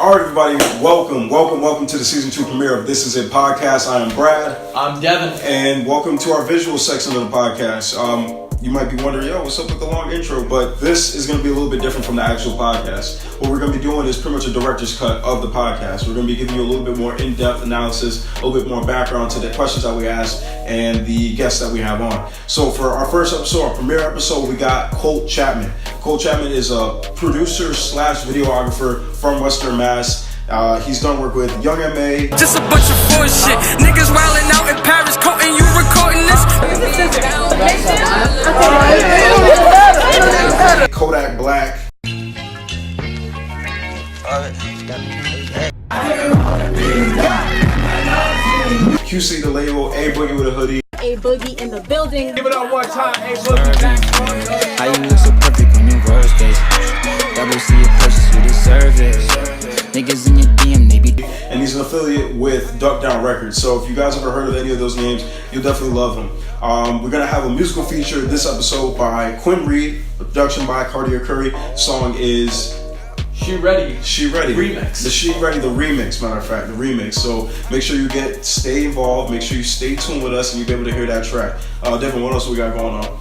All right, everybody, welcome to the season 2 premiere of This Is It podcast. I am Brad. I'm Devin. And welcome to our visual section of the podcast. You might be wondering, what's up with the long intro? But this is going to be a little bit different from the actual podcast. What we're going to be doing is pretty much a director's cut of the podcast. We're going to be giving you a little bit more in-depth analysis, a little bit more background to the questions that we asked and the guests that we have on. So for our first episode, our premiere episode, we got Colt Chapman. Colt Chapman is a producer / videographer from Western Mass. He's done work with Young M.A. Just a bunch of fun shit. Niggas wildin' out in Paris, Colton, you recording this? Kodak Black. QC the label, Aboogie with a hoodie. Aboogie in the building. Give it up one time, Aboogie. How you look so perfect on your rose days? Double C a purchase, you deserve it. Niggas in your DM, they be. And he's an affiliate with Duck Down Records. So if you guys ever heard of any of those names, you'll definitely love them. We're gonna have a musical feature this episode by Kwynn Reid, production by Cartier Curry. The song is She Ready. Remix. The She Ready, the remix, matter of fact, the remix. So make sure you stay involved, make sure you stay tuned with us and you'll be able to hear that track. Devin, what else we got going on?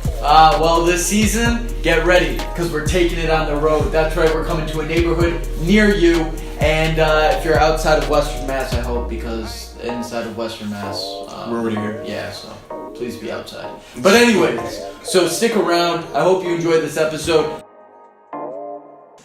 Well, this season, get ready, because we're taking it on the road. That's right, we're coming to a neighborhood near you. And if you're outside of Western Mass, I hope, because inside of Western Mass, we're already here. Yeah, so please be outside. But anyways, so stick around. I hope you enjoyed this episode.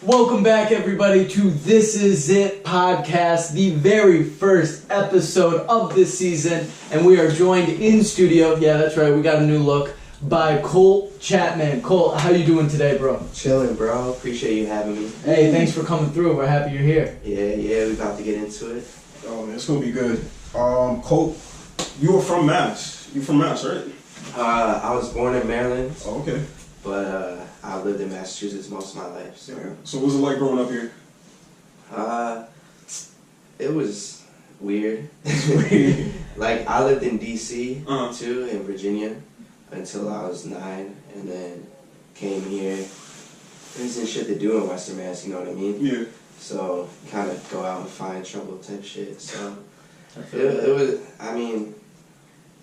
Welcome back, everybody, to This Is It podcast, the very first episode of this season. And we are joined in studio, yeah, that's right, we got a new look, by Colt Chapman. Colt, how you doing today, bro? Chilling, bro. Appreciate you having me. Hey, thanks for coming through. We're happy you're here. Yeah, we about to get into it. Oh man, it's gonna be good. Colt, you were from Mass. You from Mass, right? I was born in Maryland. Oh, okay. But I lived in Massachusetts most of my life. So, So what was it like growing up here? it was weird. Like, I lived in D.C. too, in Virginia, until I was 9, and then came here. There wasn't shit to do in Western Mass, you know what I mean? Yeah. So, kind of go out and find trouble type shit. So, it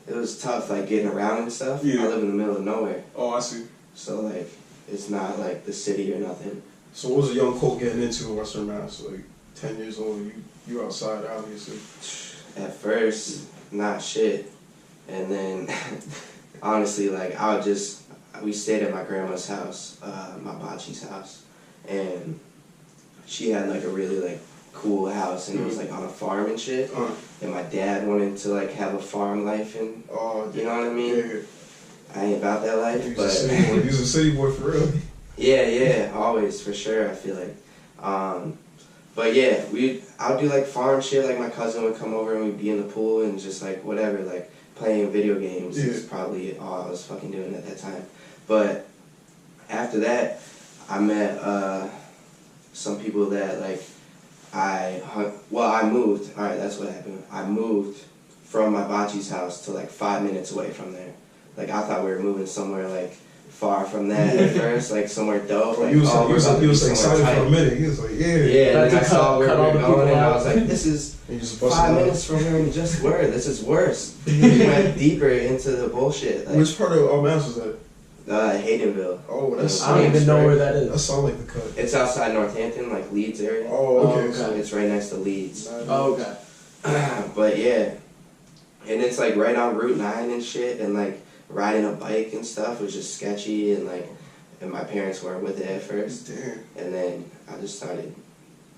was tough, like, getting around and stuff. Yeah. I live in the middle of nowhere. Oh, I see. So, like, it's not like the city or nothing. So what was a young Colt getting into in Western Mass? Like 10 years old, you outside, obviously. At first, not shit. And then, honestly, like, we stayed at my grandma's house, my bachi's house. And she had, like, a really, like, cool house, and it was, like, on a farm and shit. And my dad wanted to, like, have a farm life, and you know what I mean? Yeah. I ain't about that life, He but was a city boy for real. yeah, always, for sure, I feel like. But yeah, I'll do like farm shit, like my cousin would come over and we'd be in the pool and just like whatever, like playing video games is probably all I was fucking doing at that time. But after that, I met some people that like I moved. Alright, that's what happened. I moved from my bachi's house to like 5 minutes away from there. Like, I thought we were moving somewhere, like, far from that at first, like, somewhere dope. Like, he was excited for a minute. He was like, yeah. Yeah, and then I saw where we were going, and I was like, this is 5 minutes from here and just worse. This is worse. We went deeper into the bullshit. Like, which part of Mass was that? Haydenville. Oh, that's I don't even know where that is. That sounds like the cut. It's outside Northampton, like, Leeds area. Oh, okay. So it's right next to Leeds. Oh, okay. But, yeah. And it's, like, right on Route 9 and shit, and, like, riding a bike and stuff was just sketchy, and my parents weren't with it at first. Damn. And then I just started,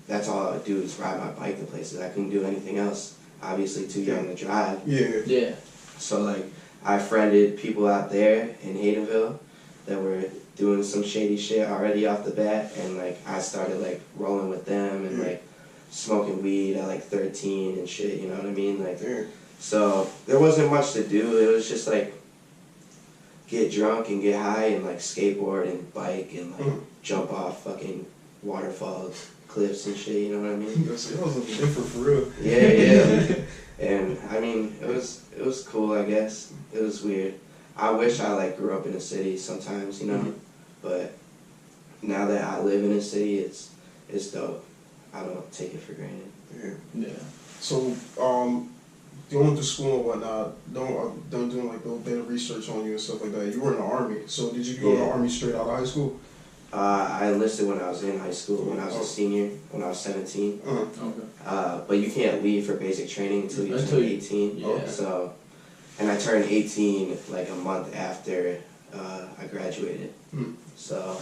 that's all I would do is ride my bike to places. I couldn't do anything else. Obviously too young to drive. Yeah. So like, I friended people out there in Haydenville that were doing some shady shit already off the bat, and like I started like rolling with them and like smoking weed at like 13 and shit, you know what I mean? Like, so there wasn't much to do. It was just like get drunk and get high and like skateboard and bike and like jump off fucking waterfalls, cliffs and shit, you know what I mean? It was looking different for real. Yeah. And I mean, it was cool, I guess. It was weird. I wish I like grew up in a city sometimes, you know, but now that I live in a city, it's dope. I don't take it for granted. Yeah. So, going through school and whatnot, don't doing like a little bit of research on you and stuff like that. You were in the Army, so did you go to the Army straight out of high school? I enlisted when I was in high school, when I was a senior, when I was 17. Okay. But you can't leave for basic training until you turn 18. Yeah. So, and I turned 18 like a month after I graduated. So,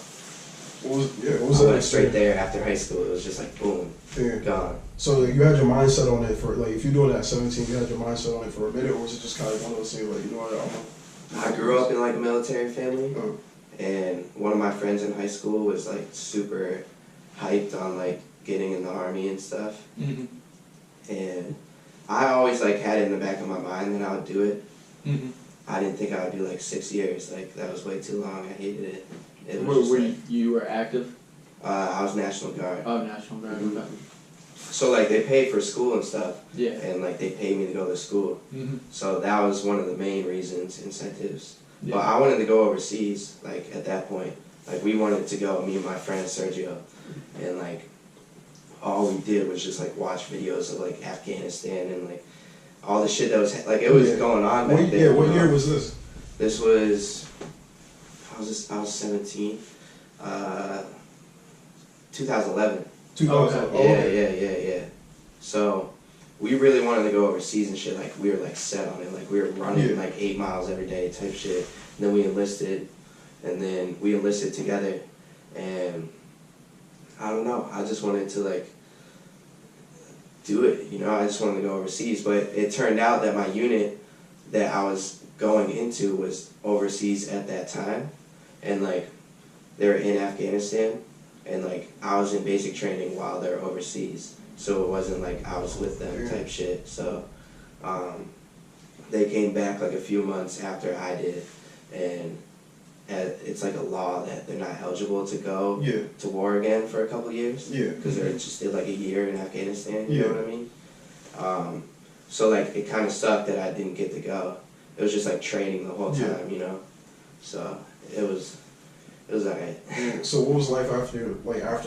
What was I that went straight there after high school. It was just like boom, gone. So you had your mindset on it for like, if you're doing that at 17, you had your mindset on it for a minute, or was it just kind of one of those things like, you know what, I grew up in like a military family, and one of my friends in high school was like super hyped on like getting in the Army and stuff. And I always like had it in the back of my mind that I would do it. I didn't think I would do like 6 years. Like that was way too long. I hated it. It was just, like, you were active? I was National Guard. Oh, National Guard. Okay. So like they paid for school and stuff. Yeah. And like they paid me to go to school. So that was one of the main reasons, incentives. Yeah. But I wanted to go overseas. Like at that point, like we wanted to go. Me and my friend Sergio, and like all we did was just like watch videos of like Afghanistan and like all the shit that was like it was going on back then. Yeah, what year was this? This was I was 17. 2011. 2011. Yeah. So we really wanted to go overseas and shit. Like we were like set on it. Like we were running like 8 miles every day type shit. And then we enlisted together. And I don't know. I just wanted to like do it. You know, I just wanted to go overseas. But it turned out that my unit that I was going into was overseas at that time. And like they were in Afghanistan. And like I was in basic training while they were overseas, so it wasn't like I was with them type shit. So they came back like a few months after I did, and it's like a law that they're not eligible to go to war again for a couple years. Because they just did like a year in Afghanistan. You know what I mean? So like it kind of sucked that I didn't get to go. It was just like training the whole time, you know. So it was alright. So what was life after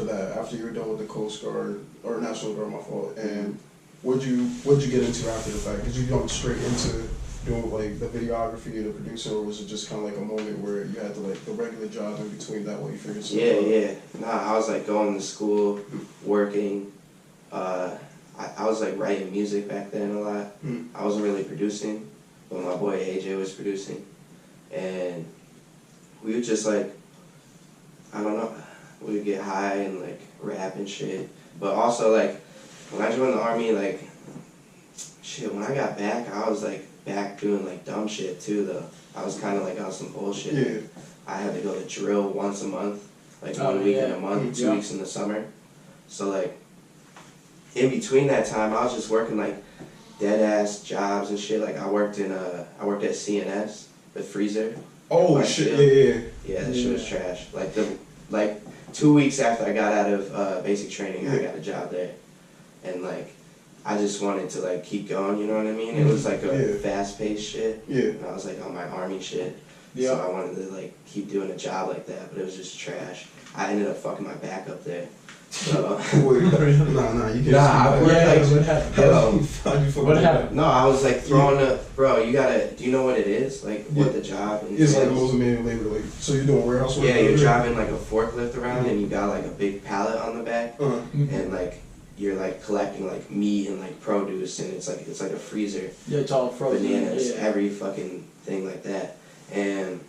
that? After you were done with the Coast Guard or National Guard, my fault. And what'd you get into after the fact? Did you jump straight into doing like the videography or the producer, or was it just kind of like a moment where you had to like the regular job in between that while you figured something out? Yeah. Nah, I was like going to school, working. I was like writing music back then a lot. I wasn't really producing, but my boy AJ was producing, and we would just like, I don't know, we would get high and like rap and shit. But also like when I joined the Army, like shit, when I got back, I was like back doing like dumb shit too though. I was kind of like on some bullshit. I had to go to drill once a month, like 1 week in a month, 2 weeks in the summer. So like in between that time, I was just working like dead ass jobs and shit. Like I worked at CNS, the freezer. Oh shit! Yeah, that shit was trash. Like 2 weeks after I got out of basic training, I got a job there, and like I just wanted to like keep going. You know what I mean? It was like a fast paced shit. And I was like on my Army shit. So I wanted to like keep doing a job like that, but it was just trash. I ended up fucking my back up there. So you can't. What happened? No, I was like throwing bro, you gotta, do you know what it is? Like what the job entails? It's like the most manual labor, like, so you're doing warehouse work? Yeah, you're driving like a forklift around and you got like a big pallet on the back, and like you're like collecting like meat and like produce, and it's like a freezer. Yeah, it's all frozen. Bananas, every fucking thing like that. And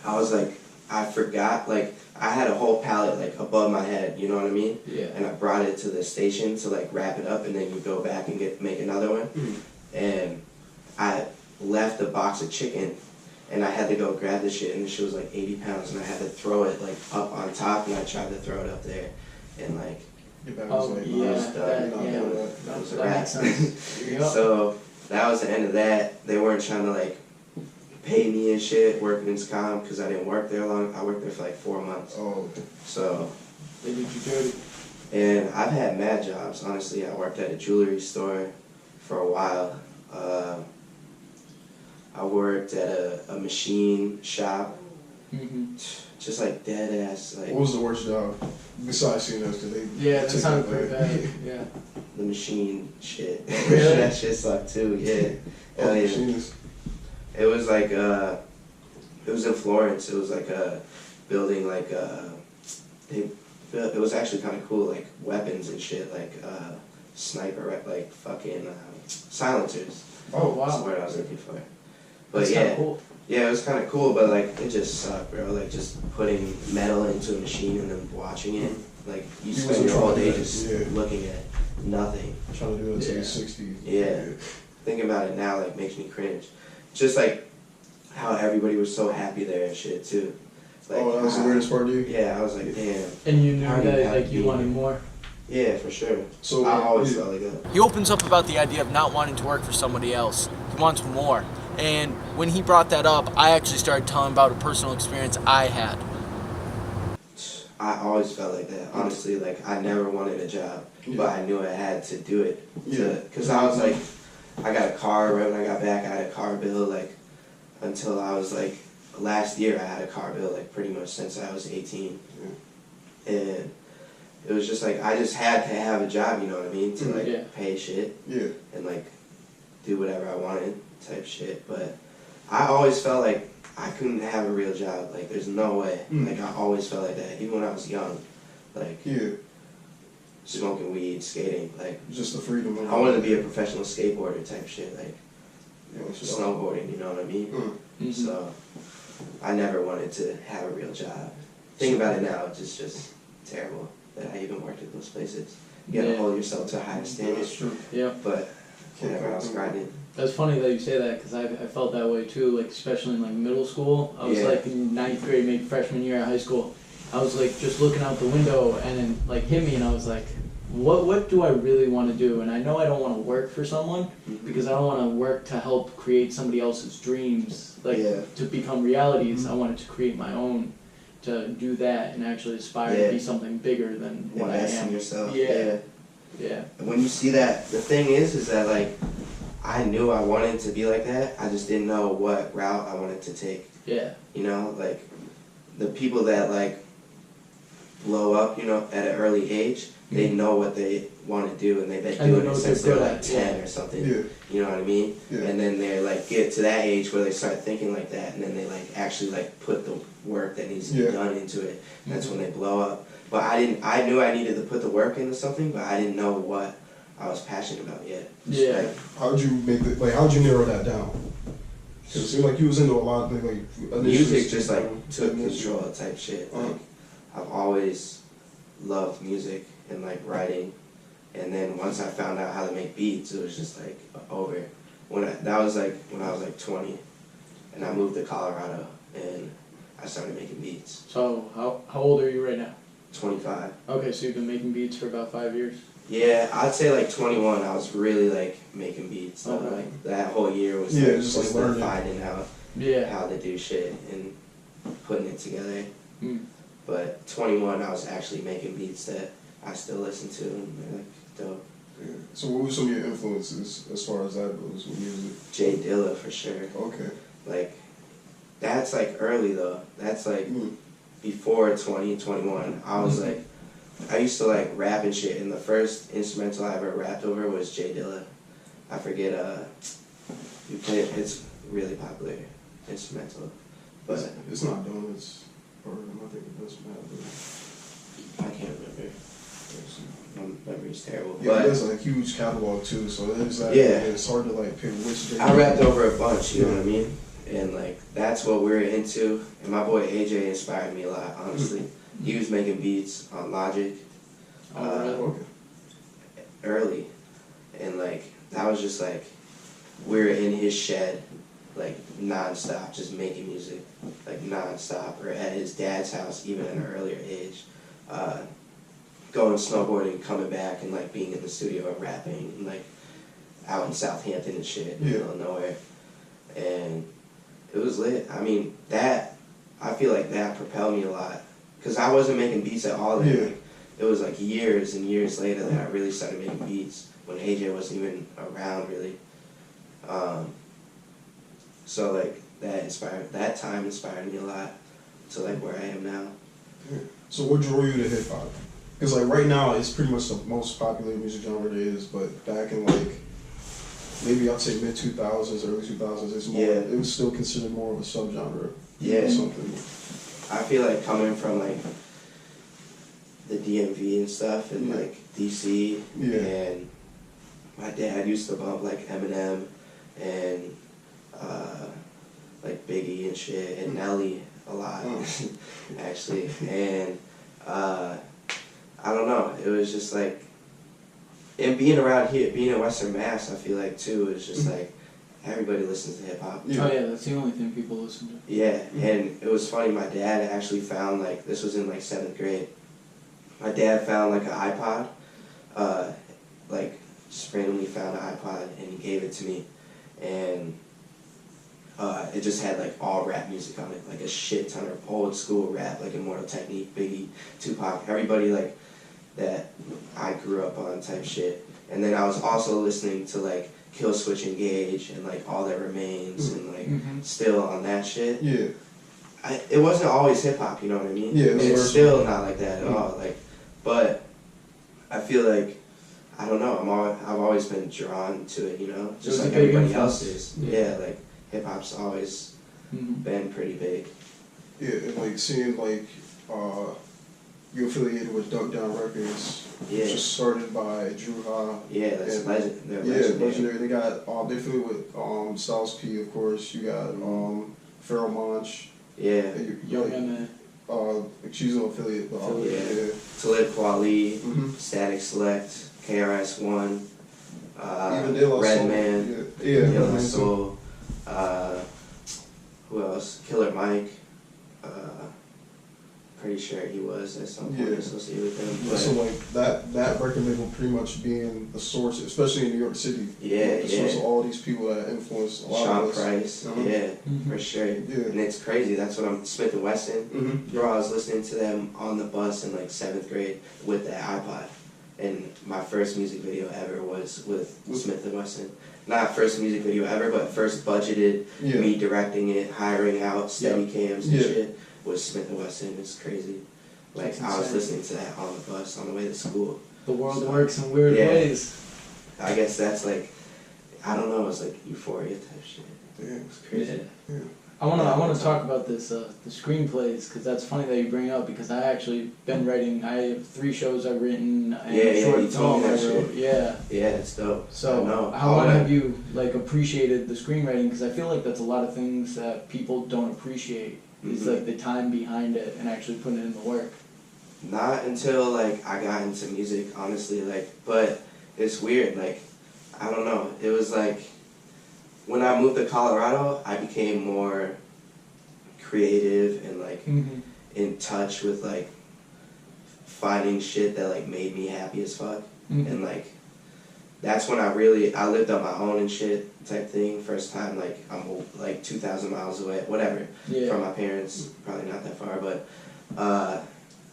I was like, I forgot, like, I had a whole pallet, like, above my head, you know what I mean? Yeah. And I brought it to the station to, like, wrap it up, and then you go back and make another one. And I left a box of chicken, and I had to go grab the shit, and the shit was, like, 80 pounds, and I had to throw it, like, up on top, and I tried to throw it up there, and, like, that was a wrap. Yep. So, that was the end of that. They weren't trying to, like, pay me and shit working in SCOM because I didn't work there long. I worked there for like 4 months. So they did you dirty. And I've had mad jobs, honestly. I worked at a jewelry store for a while. I worked at a machine shop. just like dead ass like. What was the worst job besides seeing us? That sounded pretty bad. Yeah. The machine shit. Really? That shit sucked too. Yeah. Oh, Yeah. machines. It was like it was in Florence. It was like a building like it was actually kind of cool, like weapons and shit, like sniper, like fucking silencers. Oh wow. That's the word I was looking for. But That's yeah, kinda cool. yeah, it was kind of cool, but like it just sucked, bro. Like just putting metal into a machine and then watching it. Like you spend wasn't your whole trying to day do that, just yeah. looking at nothing. Trying to do it until Yeah. you're 60. Yeah. Thinking about it now like makes me cringe. Just like how everybody was so happy there and shit too. Like, Oh, that was the weirdest part to you? Yeah, I was like, damn. And you knew How do you that have like to you be wanted here? more. Yeah, for sure. So I always felt like that. He opens up about the idea of not wanting to work for somebody else. He wants more. And when he brought that up, I actually started telling about a personal experience I had. I always felt like that. Honestly, like I never wanted a job, but I knew I had to do it. Yeah. Because I was like, I got a car right when I got back. I had a car bill like until I was like last year. I had a car bill like pretty much since I was 18, and it was just like I just had to have a job. You know what I mean? To like Yeah. pay shit Yeah. and like do whatever I wanted type shit. But I always felt like I couldn't have a real job. Like there's no way. Like I always felt like that, even when I was young. Like Yeah. smoking weed, skating. Like Just the freedom. I wanted to be a professional skateboarder type shit. Like Yeah, snowboarding. You know what I mean? Mhm. So I never wanted to have a real job. Think about it now. It's just terrible that I even worked at those places. You gotta Yeah. hold yourself to a higher standard. That's true. Yeah. But whenever I was grinding. That's funny that you say that because I felt that way too. Like especially in like middle school, I was Yeah. like in ninth grade, maybe freshman year of high school. I was like just looking out the window and then like hit me and I was like, what do I really want to do? And I know I don't want to work for someone because I don't want to work to help create somebody else's dreams, like Yeah. to become realities. I wanted to create my own, to do that and actually aspire Yeah. to be something bigger than what I Invest in am. yourself. Yeah. Yeah. And when you see that, the thing is that like, I knew I wanted to be like that. I just didn't know what route I wanted to take. Yeah. You know, like the people that like blow up, you know, at an early age, they know what they want to do and they've been And they doing know it what since they're they're good like at, 10 yeah. or something. Yeah. You know what I mean? Yeah. And then they like get to that age where they start thinking like that and then they like actually like put the work that needs to Yeah. be done into it. That's when they blow up. But I knew I needed to put the work into something, but I didn't know what I was passionate about yet. Yeah. Like, How'd you make it? Like, how'd you narrow that down? Because it seemed like you was into a lot of like initially music just like um, took initially. control type shit. Uh-huh. Like I've always loved music and like writing, and then once I found out how to make beats, it was just like over. That was like when I was like 20, and I moved to Colorado and I started making beats. So how old are you right now? 25. Okay, so you've been making beats for about 5 years. Yeah, I'd say like 21. I was really like making beats. So, Okay. like that whole year was Yeah, like, just, like, just learning. finding out Yeah. how to do shit and putting it together. Mm. But 21, I was actually making beats that I still listen to, and they're like dope. Yeah. So what were some of your influences as far as that goes with music? Jay Dilla for sure. Okay. Like, that's like early though. That's like before 2021. I was like, I used to like rap and shit, and the first instrumental I ever rapped over was Jay Dilla. I forget, you play it, it's really popular instrumental. But It's not donuts, or I think it does matter. I can't remember. My memory's terrible. Yeah, But it has a huge catalog too, so it's like, Yeah. it's hard to like pick which day. I rapped over a bunch, you know what I mean? And like that's what we're into. And my boy AJ inspired me a lot, honestly. He was making beats on Logic Okay. early. And like that was just like we were in his shed, like non-stop, just making music, like non-stop, or at his dad's house even at an earlier age. Going snowboarding, coming back and like being in the studio and rapping and like out in Southampton and shit, in the middle of nowhere. And it was lit. I mean, I feel like that propelled me a lot. Because I wasn't making beats at all then. Yeah. Like, it was like years and years later that I really started making beats when AJ wasn't even around really. So like that time inspired me a lot. to like where I am now. So what drew you to hip hop? Because like right now it's pretty much the most popular music genre there is, but back in like maybe I'd say mid 2000s, early 2000s, it's more. Yeah. It was still considered more of a subgenre. Yeah. Or something. I feel like coming from like the DMV and stuff and like DC and my dad used to bump like Eminem and like Biggie and shit and Nelly a lot actually, and I don't know, it was just like, and being around here, being in Western Mass, I feel like too, it's just like everybody listens to hip hop. Oh yeah, that's the only thing people listen to. Yeah, and it was funny, my dad actually found like, this was in like 7th grade, my dad found like an iPod, like just randomly found an iPod and he gave it to me, and it just had like all rap music on it, like a shit ton of old school rap, like Immortal Technique, Biggie, Tupac, everybody like that I grew up on type shit. And then I was also listening to like Kill Switch Engage and like All That Remains and like still on that shit. Yeah. It wasn't always hip hop, you know what I mean? Yeah, and it's still not like that at all. Like, but I feel like, I don't know, I've always been drawn to it, you know, just like everybody else is. Yeah, like hip hop's always been pretty big. Yeah, and like seeing like you affiliated with Duck Down Records, which was started by Drew Ha. Yeah, that's legend. They're legendary. They got they affiliated with Styles P, of course. You got Pharoah Monch. Yeah. Young M.A. She's an affiliate. Talib Kweli, Static Select, KRS-One, Redman, De La Soul, who else? Killer Mike. Pretty sure he was at some point associated with them. But so like that record label pretty much being the source, especially in New York City. The source of all these people that influenced a lot Sean of us. Price, for sure. And it's crazy. That's what I'm Smith and Wesson. Bro, I was listening to them on the bus in like 7th grade with that iPod, and my first music video ever was with Smith and Wesson. Not first music video ever, but first budgeted, me directing it, hiring out steady cams and shit. Was Smith & Wesson. It's crazy. Like, I was listening to that on the bus on the way to school. The world works in weird ways. I guess that's like, I don't know, it's like euphoria type shit. It's crazy. I want to talk about this, the screenplays, because that's funny that you bring it up, because I actually been writing, I have 3 shows I've written, and a short film I wrote. Yeah, it's dope. So, how long have you, like, appreciated the screenwriting? Because I feel like that's a lot of things that people don't appreciate. It's like the time behind it and actually putting in the work. Not until like I got into music, honestly, like, but it's weird, like, I don't know, it was like, when I moved to Colorado, I became more creative and like in touch with like finding shit that like made me happy as fuck. And like, that's when I lived on my own and shit type thing. First time, like, I'm like 2,000 miles away, whatever, from my parents, probably not that far, but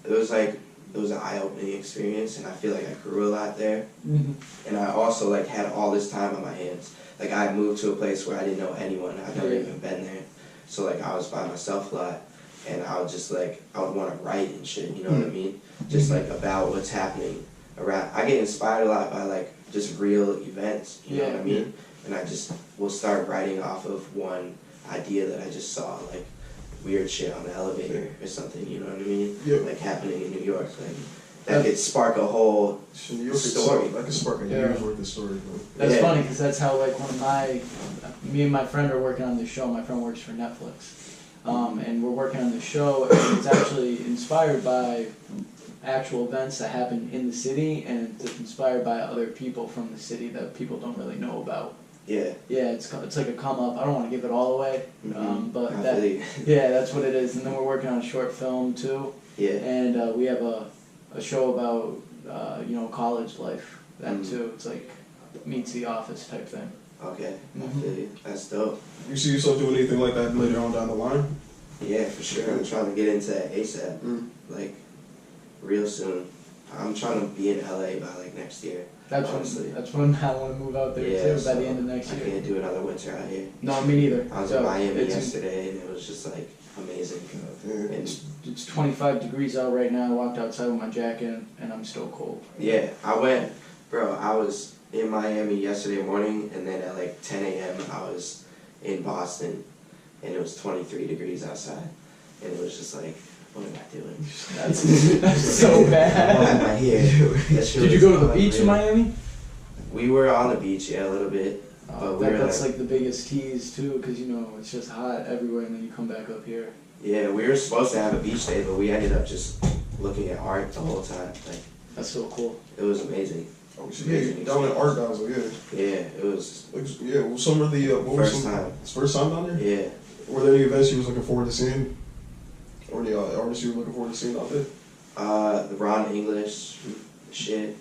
it was an eye-opening experience, and I feel like I grew a lot there. And I also like had all this time on my hands. Like, I moved to a place where I didn't know anyone. I'd never even been there. So like, I was by myself a lot, and I would just like, I would want to write and shit, you know what I mean? Just like about what's happening around. I get inspired a lot by like just real events, you know what I mean? And I just will start writing off of one idea that I just saw, like weird shit on the elevator or something, you know what I mean? Like happening in New York, like that could spark a whole story. That could spark a year's worth of story. That's funny, because that's how like me and my friend are working on this show. My friend works for Netflix, and we're working on this show, and it's actually inspired by actual events that happen in the city, and it's inspired by other people from the city that people don't really know about. Yeah, it's like a come up. I don't want to give it all away, but that's what it is. And then we're working on a short film too. And we have a show about college life. That too. It's like meets The Office type thing. Okay, I feel you. That's dope. You see yourself doing anything like that later on down the line? Yeah, for sure. I'm trying to get into that ASAP. Like, real soon. I'm trying to be in LA by like next year. That's when I want to move out there too, by the end of next year. I can't do another winter out here. No, me neither. I was in Miami yesterday, and it was just like, amazing. Yeah. It's 25 degrees out right now. I walked outside with my jacket and I'm still cold. Yeah, I was in Miami yesterday morning, and then at like 10 a.m. I was in Boston, and it was 23 degrees outside, and it was just like, what am I doing? That's so bad. What am I here? Did you go to the beach in Miami? We were on the beach, yeah, a little bit. But That's like the biggest tease too, because you know it's just hot everywhere, and then you come back up here. Yeah, we were supposed to have a beach day, but we ended up just looking at art the whole time. Like, That's so cool. it was amazing. Oh, yeah, down at Art Basel, yeah. Yeah, it was Yeah, well, some of the first time. It's first time down there. Yeah. Were there any events you was looking forward to seeing, or the artists you were looking forward to seeing out there? The Ron English shit.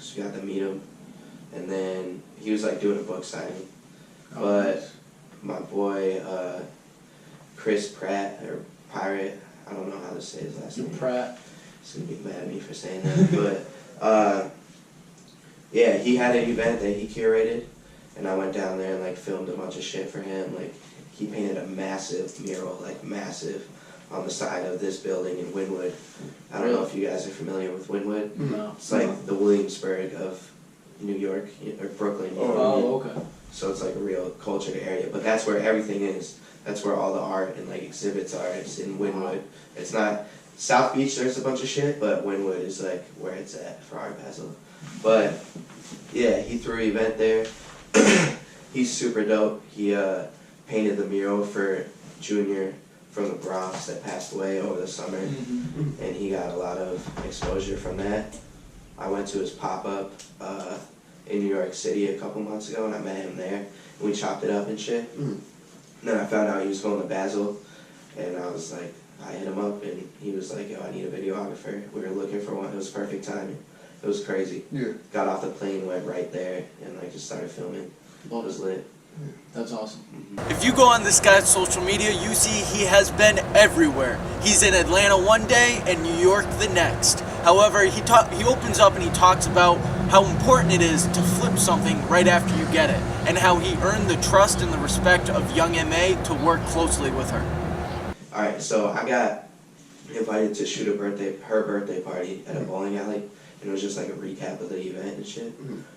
So we got to meet him, and then he was like doing a book signing. But my boy Chris Pratt, or Pirate, I don't know how to say his last name. Pratt. He's gonna be mad at me for saying that, but yeah, he had an event that he curated, and I went down there and like filmed a bunch of shit for him. Like, he painted a massive mural, like massive, on the side of this building in Wynwood. I don't know if you guys are familiar with Wynwood. No. It's like the Williamsburg of New York, or Brooklyn. You know what I mean? Oh, okay. So it's like a real cultured area, but that's where everything is. That's where all the art and like exhibits are. It's in Wynwood. It's not South Beach. There's a bunch of shit, but Wynwood is like where it's at for Art Basel. But yeah, he threw an event there. He's super dope. He painted the mural for Junior from the Bronx that passed away over the summer, and he got a lot of exposure from that. I went to his pop-up in New York City a couple months ago, and I met him there, and we chopped it up and shit. And then I found out he was going to Basel, and I was like, I hit him up, and he was like, yo, I need a videographer. We were looking for one. It was perfect timing. It was crazy. Yeah. Got off the plane, went right there, and like just started filming. It was lit. That's awesome. If you go on this guy's social media, you see he has been everywhere. He's in Atlanta one day and New York the next. However, he opens up and he talks about how important it is to flip something right after you get it, and how he earned the trust and the respect of young MA to work closely with her. Alright, so I got invited to shoot her birthday party at a bowling alley, and it was just like a recap of the event and shit.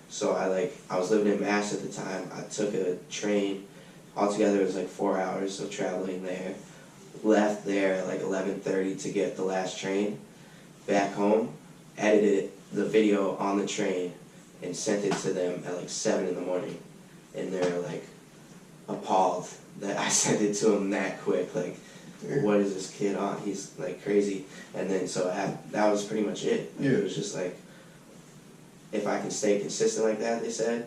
So I was living in Mass at the time. I took a train. Altogether it was like 4 hours of traveling there. Left there at like 11:30 to get the last train back home. Edited the video on the train and sent it to them at like 7 in the morning. And they're like appalled that I sent it to them that quick. Like, what is this kid on? He's like crazy. And then so that was pretty much it. Like, it was just like, if I can stay consistent like that, they said,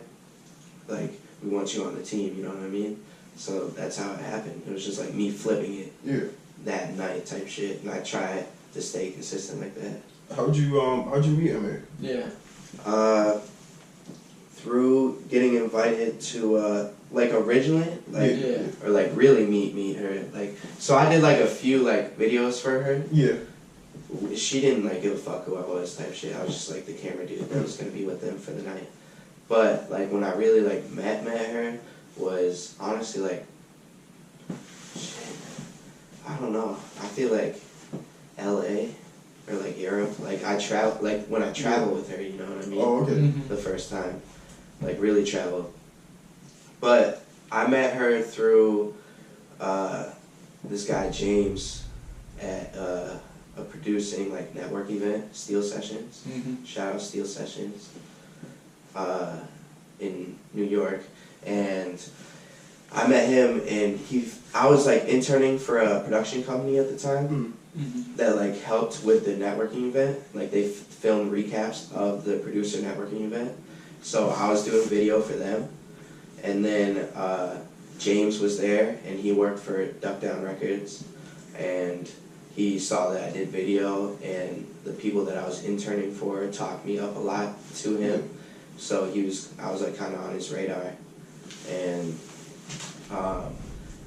like, we want you on the team, you know what I mean? So that's how it happened. It was just like me flipping it that night type shit, and I tried to stay consistent like that. How'd you meet MA? Yeah. Through getting invited to like originally, like or like really meet her. Like, so I did like a few like videos for her. Yeah. She didn't like give a fuck who I was type shit. I was just like the camera dude that was gonna be with them for the night. But like when I really like met her was honestly like, shit, I don't know. I feel like LA or like Europe. Like I travel, like when I travel with her, you know what I mean? Oh, okay. The first time, like really travel. But I met her through this guy James at a producing like network event, Steel Sessions. Shout out Steel Sessions in New York, and I met him, and I was like interning for a production company at the time that like helped with the networking event. Like they filmed recaps of the producer networking event, so I was doing video for them, and then James was there, and he worked for Duck Down Records, and he saw that I did video, and the people that I was interning for talked me up a lot to him. So I was like kind of on his radar, and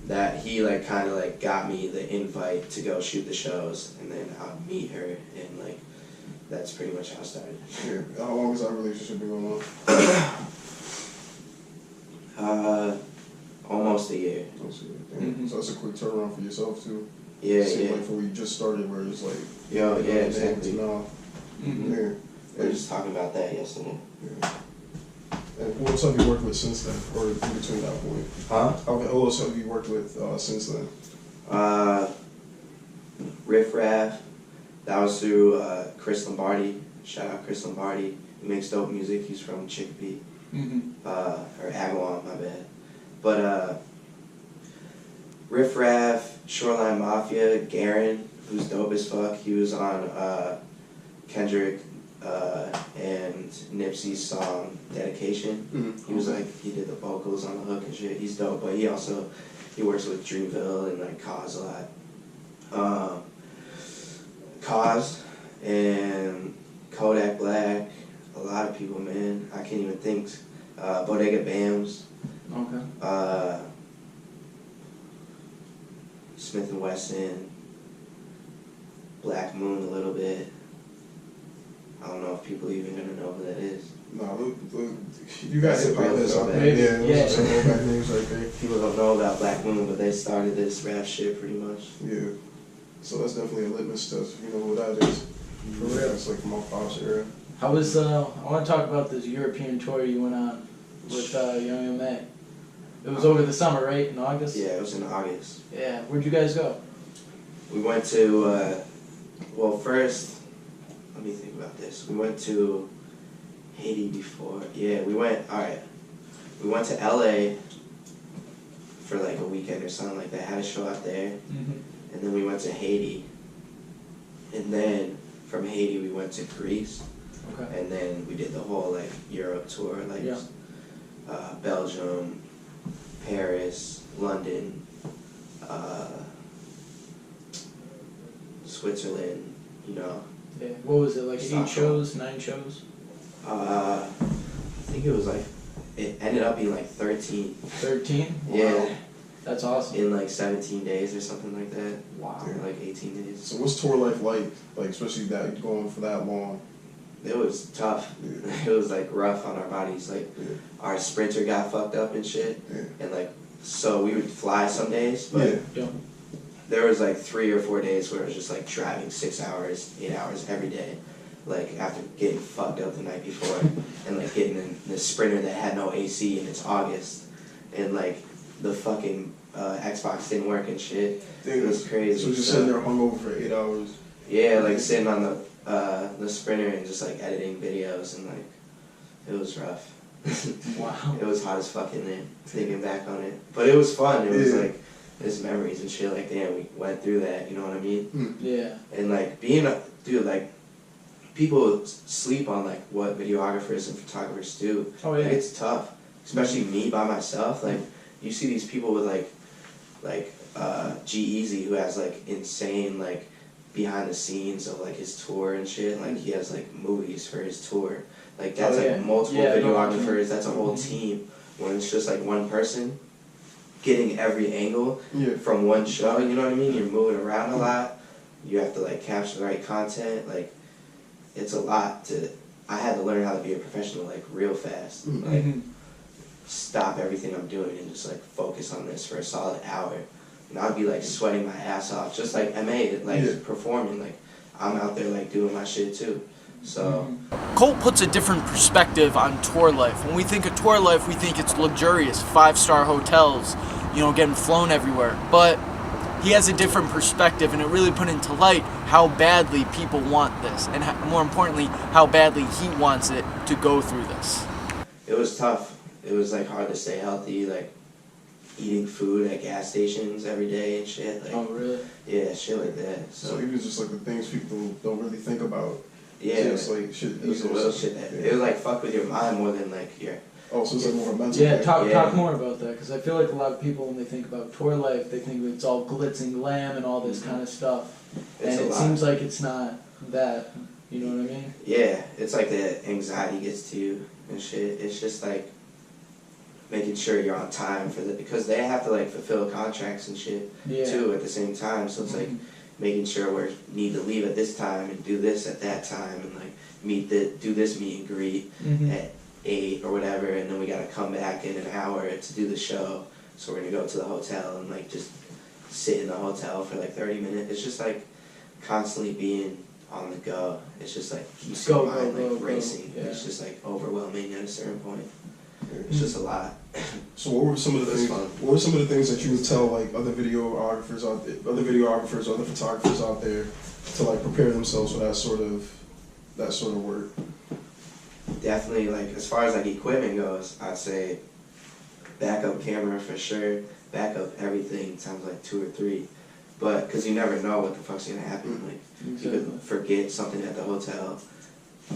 that he like kind of like got me the invite to go shoot the shows, and then I'd meet her, and like that's pretty much how it started. Yeah. How long has that relationship been going on? Almost a year. So that's a quick turnaround for yourself too. Yeah, Same like from where you just started, where it's like, yeah, exactly. No. Mm-hmm. We were just talking about that yesterday. Yeah. And who else have you worked with since then, or in between that point? Huh? Who else have you worked with since then? Riff Raff. That was through Chris Lombardi. Shout out Chris Lombardi. He makes dope music. He's from Chicopee. Or Agawam, my bad. But Riff Raff, Shoreline Mafia, Garen, who's dope as fuck. He was on Kendrick and Nipsey's song Dedication. He was like, he did the vocals on the hook and shit. He's dope, but he works with Dreamville and like Cause a lot. Cause and Kodak Black, a lot of people, man. I can't even think. Bodega Bams. Okay. Smith & Wesson. Black Moon a little bit. I don't know if people even gonna know who that is. No, look, you got hip hop heads out there. Yeah, those are some old back names right there. People don't know about Black Moon, but they started this rap shit pretty much. Yeah. So that's definitely a litmus test. You know who that is. For real. It's like from our pops era. How was, I want to talk about this European tour you went on with Young M.A. It was over the summer, right? In August? Yeah, it was in August. Yeah. Where'd you guys go? We went to, well, first, let me think about this. We went to Haiti before. Yeah, we went to LA for like a weekend or something like that. Had a show out there. And then we went to Haiti. And then from Haiti we went to Greece. Okay. And then we did the whole like Europe tour, like Belgium, Paris, London, Switzerland, you know. Yeah. What was it, like Stockholm. 8 shows, 9 shows? I think it was like, it ended up being like 13. 13? Yeah. Wow. That's awesome. In like 17 days or something like that. Wow. Or like 18 days. So what's tour life like? Like especially that going for that long. It was tough. It was like rough on our bodies. Like our sprinter got fucked up and shit. And like, so we would fly some days, but there was like 3 or 4 days where it was just like driving 6 hours, 8 hours every day. Like after getting fucked up the night before and like getting in the sprinter that had no AC and it's August and like the fucking Xbox didn't work and shit. It was crazy. So just sitting there hungover for 8 hours. Yeah, like sitting on the sprinter and just like editing videos and like it was rough. Wow. It was hot as fuck in there, thinking back on it. But it was fun. It was like there's memories and shit like damn, we went through that, you know what I mean? Yeah. And like being a dude, like people sleep on like what videographers and photographers do. Oh yeah. Like, it's tough. Especially me by myself. Like you see these people with like G-Eazy who has like insane like behind the scenes of like his tour and shit. Like he has like movies for his tour. Like that's like multiple videographers, that's a whole team. When it's just like one person getting every angle from one show, you know what I mean? You're moving around a lot. You have to like capture the right content. Like it's a lot to I had to learn how to be a professional like real fast. Like stop everything I'm doing and just like focus on this for a solid hour. And I'd be like sweating my ass off, just like M.A. like performing. Like I'm out there like doing my shit too. So Colt puts a different perspective on tour life. When we think of tour life, we think it's luxurious, 5-star hotels, you know, getting flown everywhere. But he has a different perspective, and it really put into light how badly people want this, and more importantly, how badly he wants it to go through this. it was tough. It was like hard to stay healthy, like eating food at gas stations every day and shit. Like, oh really? Yeah, shit like that. So even just like the things people don't really think about. Yeah, just like shit. It was a little shit that it would like fuck with your mind more than like your. Oh, so it's like more mental. Yeah, talk more about that, because I feel like a lot of people when they think about tour life, they think it's all glitz and glam and all this kind of stuff, and it seems like it's not that. You know what I mean? Yeah, it's like the anxiety gets to you and shit. It's just like making sure you're on time for because they have to like fulfill contracts and shit too at the same time. So it's like making sure we need to leave at this time and do this at that time and like do this meet and greet at 8 or whatever, and then we gotta come back in an hour to do the show. So we're gonna go to the hotel and like just sit in the hotel for like 30 minutes. It's just like constantly being on the go. It's just like keeps your mind like racing. Yeah. It's just like overwhelming at a certain point. It's just a lot. So what were some of the things? What were some of the things that you would tell like other videographers, other photographers out there to like prepare themselves for that sort of work? Definitely, like as far as like equipment goes, I'd say backup camera for sure. Backup everything times like 2 or 3, but because you never know what the fuck's gonna happen. Like you could forget something at the hotel.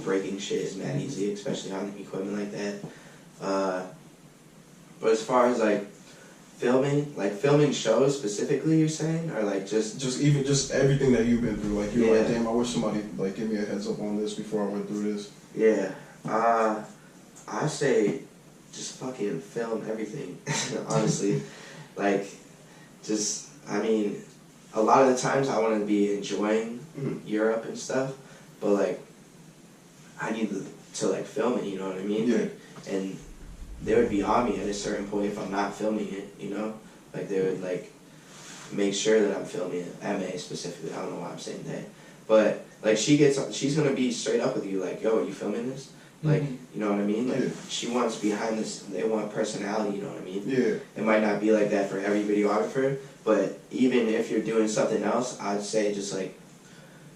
Breaking shit is mad easy, especially on equipment like that. But as far as like filming shows specifically, you're saying, or like just everything that you've been through. Like you're like, damn, I wish somebody like give me a heads up on this before I went through this. Yeah, I say just fucking film everything. Honestly, like just I mean, a lot of the times I want to be enjoying Europe and stuff, but like I need to like film it. You know what I mean? Yeah. Like, and they would be on me at a certain point if I'm not filming it, you know? Like, they would, like, make sure that I'm filming it. MA specifically, I don't know why I'm saying that. But, like, she's gonna be straight up with you, like, yo, are you filming this? Like, you know what I mean? Like, she wants behind this, they want personality, you know what I mean? Yeah. It might not be like that for every videographer, but even if you're doing something else, I'd say just, like,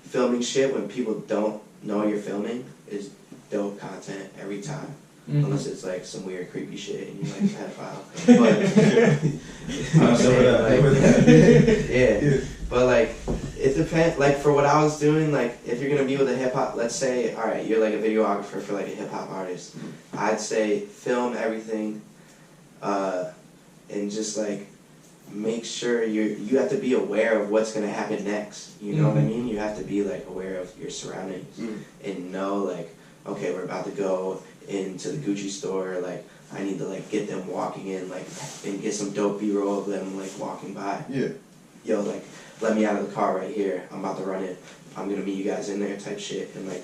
filming shit when people don't know you're filming is dope content every time. Unless it's like some weird creepy shit and you're like a pedophile. But I'm saying, like, but like it depends. Like for what I was doing, like if you're gonna be with a hip hop, let's say, all right, you're like a videographer for like a hip hop artist. I'd say film everything, and just like make sure you have to be aware of what's gonna happen next. You know what I mean? You have to be like aware of your surroundings and know like, okay, we're about to go into the Gucci store, like I need to like get them walking in, like and get some dope B-roll of them like walking by. Yeah. Yo, like let me out of the car right here. I'm about to run it. I'm gonna meet you guys in there type shit, and like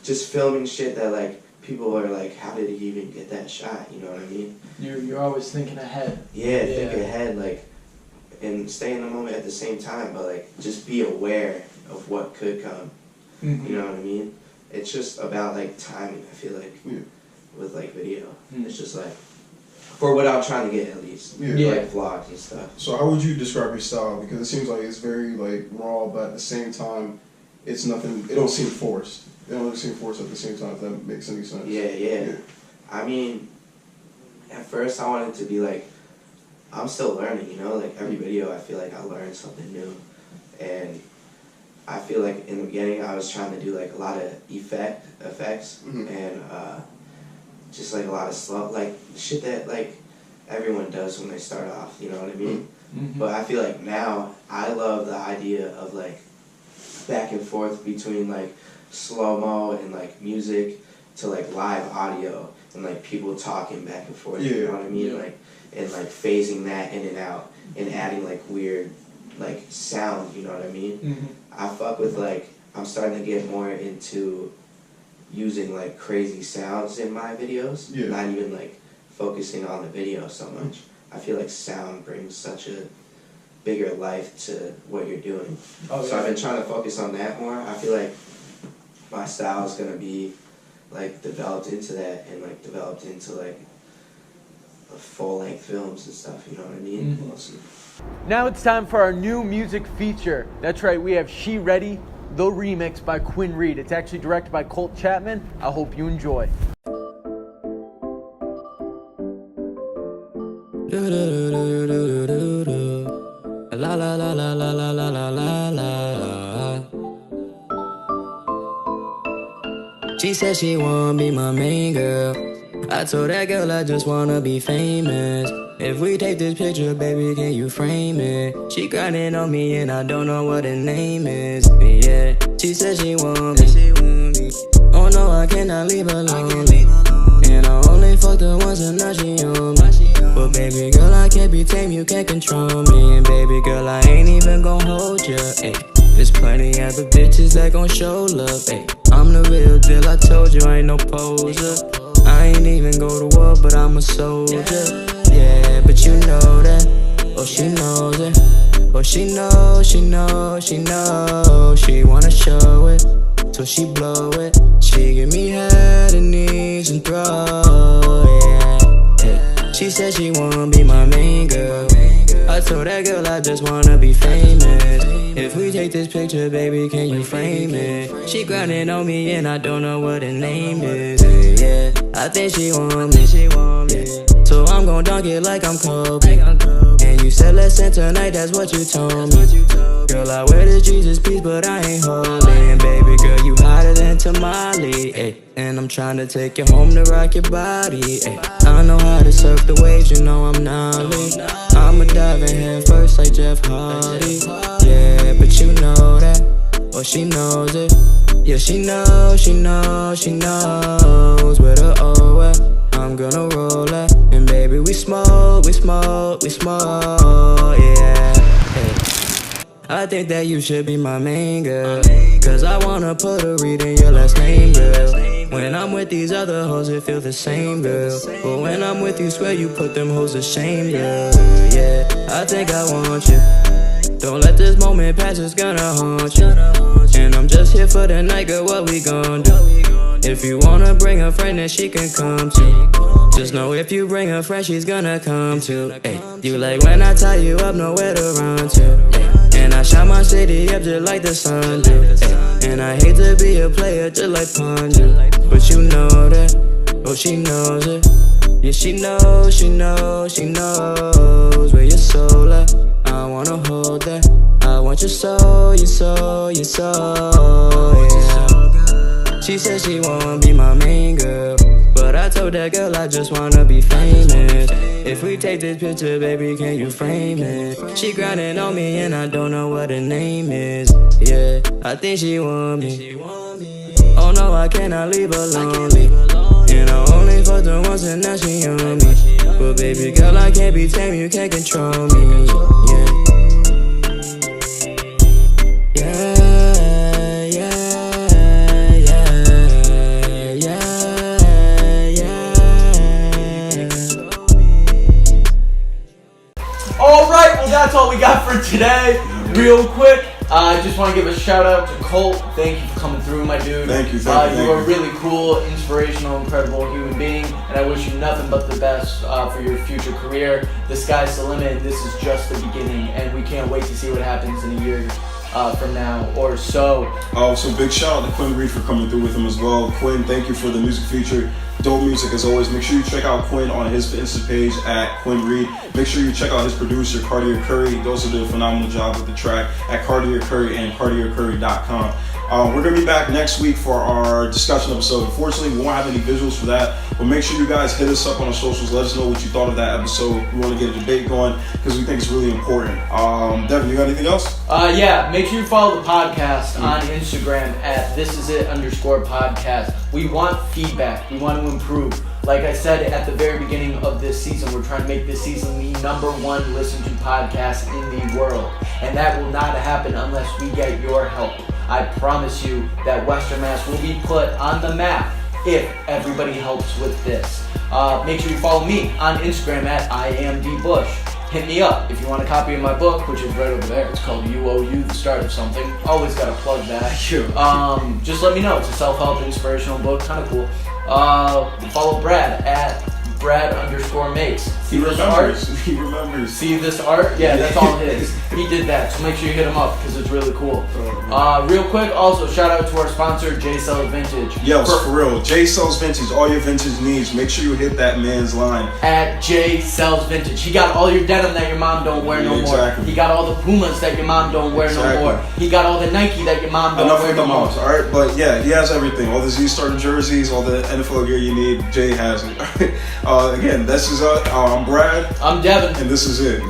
just filming shit that like people are like, how did he even get that shot? You know what I mean? You're always thinking ahead. Yeah, think ahead, like, and stay in the moment at the same time, but like just be aware of what could come. You know what I mean? It's just about like timing. I feel like with like video, it's just like for what I'm trying to get at least, like vlogs and stuff. So how would you describe your style? Because it seems like it's very like raw, but at the same time, it's nothing. It don't seem forced. It don't really seem forced at the same time. If that makes any sense. Yeah. I mean, at first I wanted to be like, I'm still learning. You know, like every video, I feel like I learned something new, and I feel like in the beginning I was trying to do like a lot of effects and just like a lot of slow, like shit that like everyone does when they start off, you know what I mean? But I feel like now I love the idea of like back and forth between like slow-mo and like music to like live audio and like people talking back and forth, you know what I mean? Like and like phasing that in and out and adding like weird like sound, you know what I mean? I fuck with like, I'm starting to get more into using like crazy sounds in my videos, not even like focusing on the video so much. I feel like sound brings such a bigger life to what you're doing. So I've been trying to focus on that more. I feel like my style is gonna be like developed into that and like developed into like full-length films and stuff, you know what I mean? Now it's time for our new music feature. That's right, we have She Ready, the remix by Kwynn Reid. It's actually directed by Colt Chapman. I hope you enjoy. La la la la la la la la la la. She said she wanna be my main girl. I told that girl I just wanna be famous. If we take this picture, baby, can you frame it? She grinding on me and I don't know what her name is. Yeah, she said she want me. Oh no, I cannot leave her alone. And I only fucked her once and now she on me. But baby girl, I can't be tame, you can't control me. And baby girl, I ain't even gon' hold ya. Ay, there's plenty other bitches that gon' show love. Ay, I'm the real deal, I told you I ain't no poser. I ain't even go to war, but I'm a soldier. Yeah, but you know that. Oh, she knows it. Oh, she knows, she knows, she knows. She wanna show it, so she blow it. She give me head and knees and throw, yeah. She said she wanna be my main girl. I told that girl I just wanna be famous. If we take this picture, baby, can you frame it? She grinding on me and I don't know what her name is, yeah. I think she want me, yeah. So I'm gon' dunk it like I'm Kobe. And you said let's end tonight, that's what you told me. Girl, I wear the Jesus piece, but I ain't holy. And baby girl, you hotter than Tamale, ayy. And I'm tryna take you home to rock your body, ayy. I know how to surf the waves, you know I'm gnarly. I'ma dive in head first like Jeff Hardy, yeah, but you know that. Oh, she knows it. Yeah, she knows, she knows, she knows where the O at. I'm gonna roll it. And baby, we smoke, we smoke, we smoke, yeah, hey. I think that you should be my main girl, cause I wanna put a Reid in your last name, girl. When I'm with these other hoes, it feel the same, girl. But when I'm with you, swear you put them hoes to shame, girl. Yeah, I think I want you. Don't let this moment pass, it's gonna haunt you. And I'm just here for the night, girl, what we gon' do? If you wanna bring a friend, then she can come too. Just know if you bring a friend, she's gonna come too. Ay, you like when I tie you up, nowhere to run to. Ay, and I shine my city up just like the sun do. Ay, and I hate to be a player just like Pondu, but you know that. Oh, she knows it. Yeah, she knows, she knows, she knows where your soul at. I wanna hold that. I want your soul, your soul, your soul, yeah. She said she wanna be my main girl, but I told that girl I just wanna be famous. If we take this picture, baby, can you frame it? She grinding on me and I don't know what her name is, yeah. I think she want me. Oh no, I cannot leave her lonely. And I only fucked her once and now she on me. But baby girl, I can't be tame, you can't control me, yeah. Alright, well that's all we got for today. Real quick, I just want to give a shout out to Colt. Thank you for coming through, my dude. Thank you. You are a really cool, inspirational, incredible human being, and I wish you nothing but the best for your future career. The sky's the limit. This is just the beginning, and we can't wait to see what happens in a year from now or so. Oh, so big shout out to Kwynn Reid for coming through with him as well. Kwynn, thank you for the music feature. Dope music as always. Make sure you check out Kwynn on his Insta page at Kwynn Reid. Make sure you check out his producer, Cartier Curry. They also did a phenomenal job with the track at Cartier Curry and CartierCurry.com. We're going to be back next week for our discussion episode. Unfortunately, we won't have any visuals for that, but make sure you guys hit us up on our socials. Let us know what you thought of that episode. We want to get a debate going because we think it's really important. Devin, you got anything else? Yeah, make sure you follow the podcast on Instagram at thisisit_podcast. We want feedback. We want to improve. Like I said at the very beginning of this season, we're trying to make this season the #1 listened to podcast in the world. And that will not happen unless we get your help. I promise you that Western Mass will be put on the map if everybody helps with this. Make sure you follow me on Instagram at IamDBush. Hit me up if you want a copy of my book, which is right over there. It's called You Owe You, the Start of Something. Always gotta plug that. Sure. Just let me know. It's a self-help inspirational book, kind of cool. Follow Brad at Brad_makes. He remembers. He remembers. See this art? Yeah, that's all his. He did that, so make sure you hit him up because it's really cool. Real quick, also shout out to our sponsor, J Sells Vintage. Yo, for real, J Sells Vintage. All your vintage needs. Make sure you hit that man's line at J Sells Vintage. He got all your denim that your mom don't wear no more. He got all the Pumas that your mom don't wear no more. He got all the Nike that your mom don't wear no more. All right, but yeah, he has everything. All the Z-Star jerseys, all the NFL gear you need. Jay has it. Again, this is I'm Brad. I'm Devin. And this is it.